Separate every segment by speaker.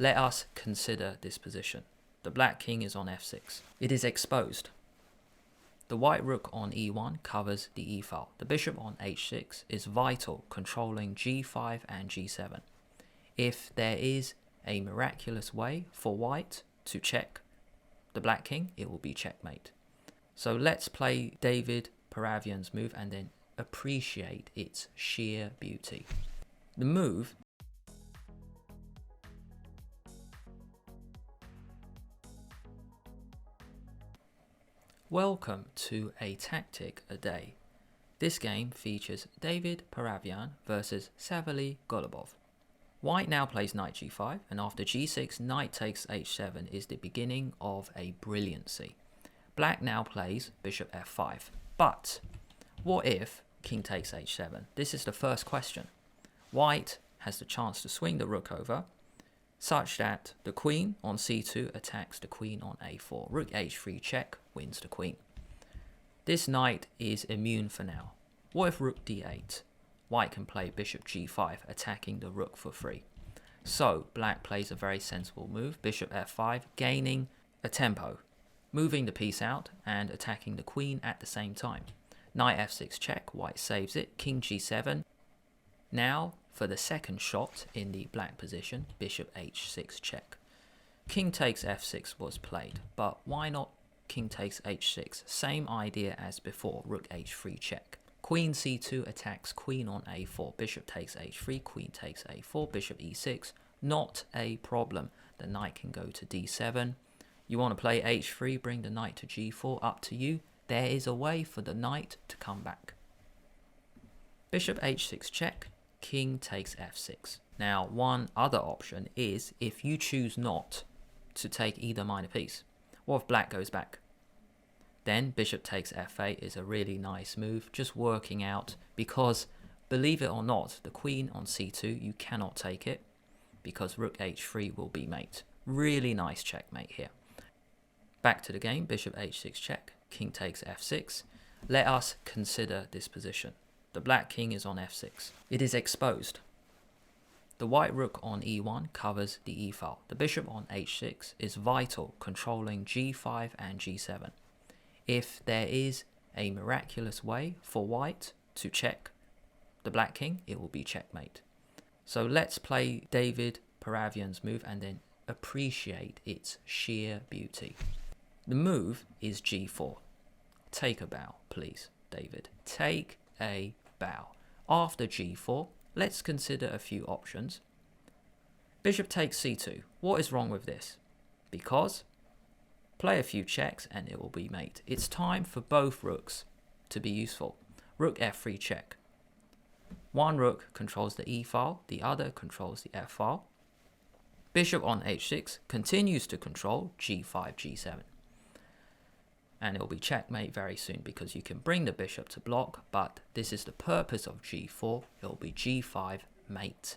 Speaker 1: Let us consider this position. The black king is on f6. It is exposed. The white rook on e1 covers the e file. The bishop on h6 is vital, controlling g5 and g7. If there is a miraculous way for white to check the black king, it will be checkmate. So let's play David Paravyan's move and then appreciate its sheer beauty. The move Welcome to A Tactic a Day. This game features David Paravyan versus Savily Golubov. White now plays knight g5, and after g6, knight takes h7 is the beginning of a brilliancy. Black now plays bishop f5. But what if king takes h7? This is the first question. White has the chance to swing the rook over, such that the queen on c2 attacks the queen on a4. Rook h3 check wins the queen. This knight is immune for now. What if rook d8? White can play bishop g5, attacking the rook for free. So black plays a very sensible move, bishop f5, gaining a tempo, moving the piece out and attacking the queen at the same time. Knight f6 check, white saves it, king g7. Now for the second shot in the black position, bishop h6 check. King takes f6 was played, but why not king takes h6? Same idea as before, rook h3 check. Queen c2 attacks queen on a4, bishop takes h3, queen takes a4, bishop e6, not a problem. The knight can go to d7. You want to play h3, bring the knight to g4, up to you. There is a way for the knight to come back. Bishop h6 check, king takes f6. Now one other option is if you choose not to take either minor piece. What if black goes back? Then bishop takes f8 is a really nice move, just working out, because believe it or not, the queen on c2, you cannot take it because rook h3 will be mate. Really nice checkmate here. Back to the game, bishop h6 check, king takes f6. Let us consider this position. The black king is on f6. It is exposed. The white rook on e1 covers the e file. The bishop on h6 is vital, controlling g5 and g7. If there is a miraculous way for white to check the black king, it will be checkmate. So let's play David Paravyan's move and then appreciate its sheer beauty. The move is g4. Take a bow, please, David. Take a bow. After g4, let's consider a few options. Bishop takes c2. What is wrong with this? Because play a few checks and it will be mate. It's time for both rooks to be useful. Rook f3 check. One rook controls the e file, the other controls the f file. Bishop on h6 continues to control g5, g7. And it will be checkmate very soon because you can bring the bishop to block, but this is the purpose of g4. It will be g5 mate.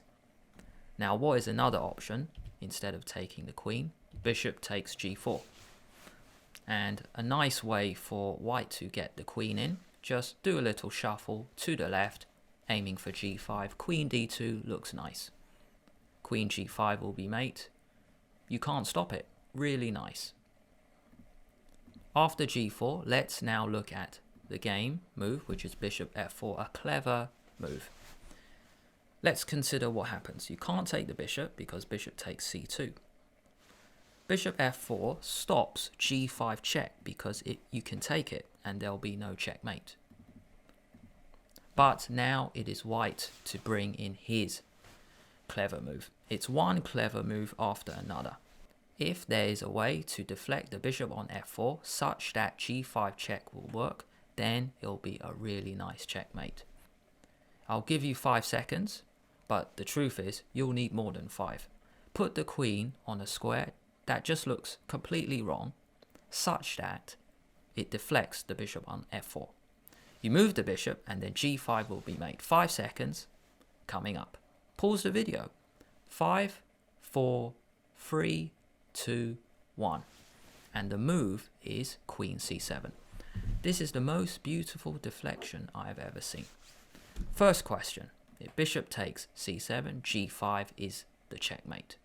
Speaker 1: Now what is another option instead of taking the queen? Bishop takes g4. And a nice way for white to get the queen in, just do a little shuffle to the left, aiming for g5. Queen d2 looks nice. Queen g5 will be mate. You can't stop it. Really nice. After g4, let's now look at the game move, which is bishop f4, a clever move. Let's consider what happens. You can't take the bishop because bishop takes c2. Bishop f4 stops g5 check because you can take it and there'll be no checkmate. But now it is white to bring in his clever move. It's one clever move after another. If there is a way to deflect the bishop on f4 such that g5 check will work, then it'll be a really nice checkmate. I'll give you 5 seconds, but the truth is you'll need more than 5. Put the queen on a square that just looks completely wrong, such that it deflects the bishop on f4. You move the bishop and then g5 will be made. 5 seconds coming up. Pause the video. 5, 4, 3, 2, 1. And the move is queen c7. This is the most beautiful deflection I have ever seen. First question. If bishop takes c7, g5 is the checkmate.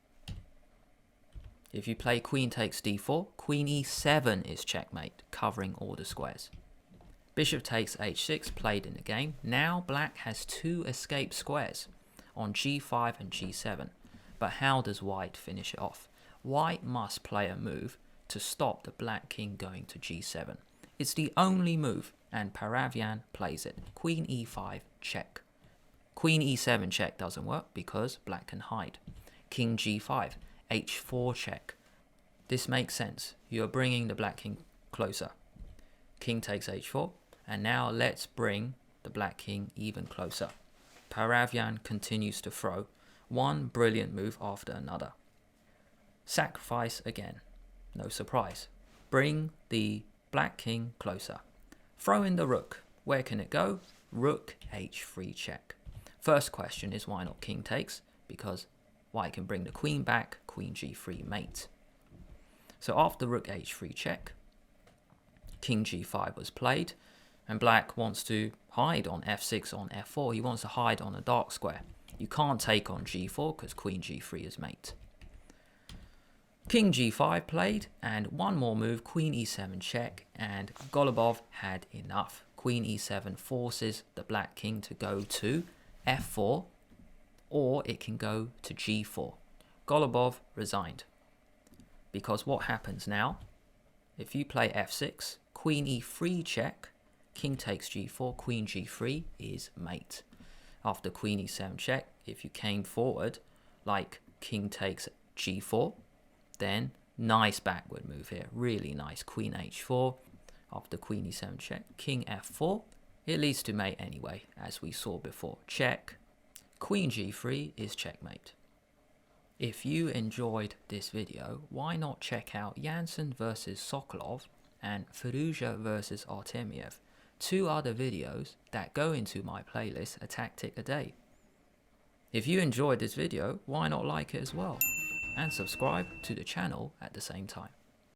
Speaker 1: If you play queen takes d4, queen e7 is checkmate, covering all the squares. Bishop takes h6 played in the game. Now black has 2 escape squares on g5 and g7. But how does white finish it off? White must play a move to stop the black king going to g7. It's the only move, and Paravyan plays it. Queen e5 check. Queen e7 check doesn't work because black can hide. King g5, h4 check. This makes sense. You're bringing the black king closer. King takes h4, and now let's bring the black king even closer. Paravyan continues to throw one brilliant move after another. Sacrifice again. No surprise. Bring the black king closer. Throw in the rook. Where can it go? Rook h3 check. First question is why not king takes? Because white can bring the queen back, queen g3 mate. So after rook h3 check, king g5 was played, and black wants to hide on f6 on f4. He wants to hide on a dark square. You can't take on g4 because queen g3 is mate. King g5 played, and one more move, queen e7 check, and Golubov had enough. Queen e7 forces the black king to go to f4, or it can go to g4. Golubov resigned. Because what happens now, if you play f6, queen e3 check, king takes g4, queen g3 is mate. After queen e7 check, if you came forward like king takes g4, then nice backward move here, really nice. Queen h4, after queen e7 check, king f4, it leads to mate anyway, as we saw before. Check, queen g3 is checkmate. If you enjoyed this video, why not check out Jansen versus Sokolov and Firouzja versus Artemiev, 2 other videos that go into my playlist A Tactic a Day. If you enjoyed this video, why not like it as well? And subscribe to the channel at the same time.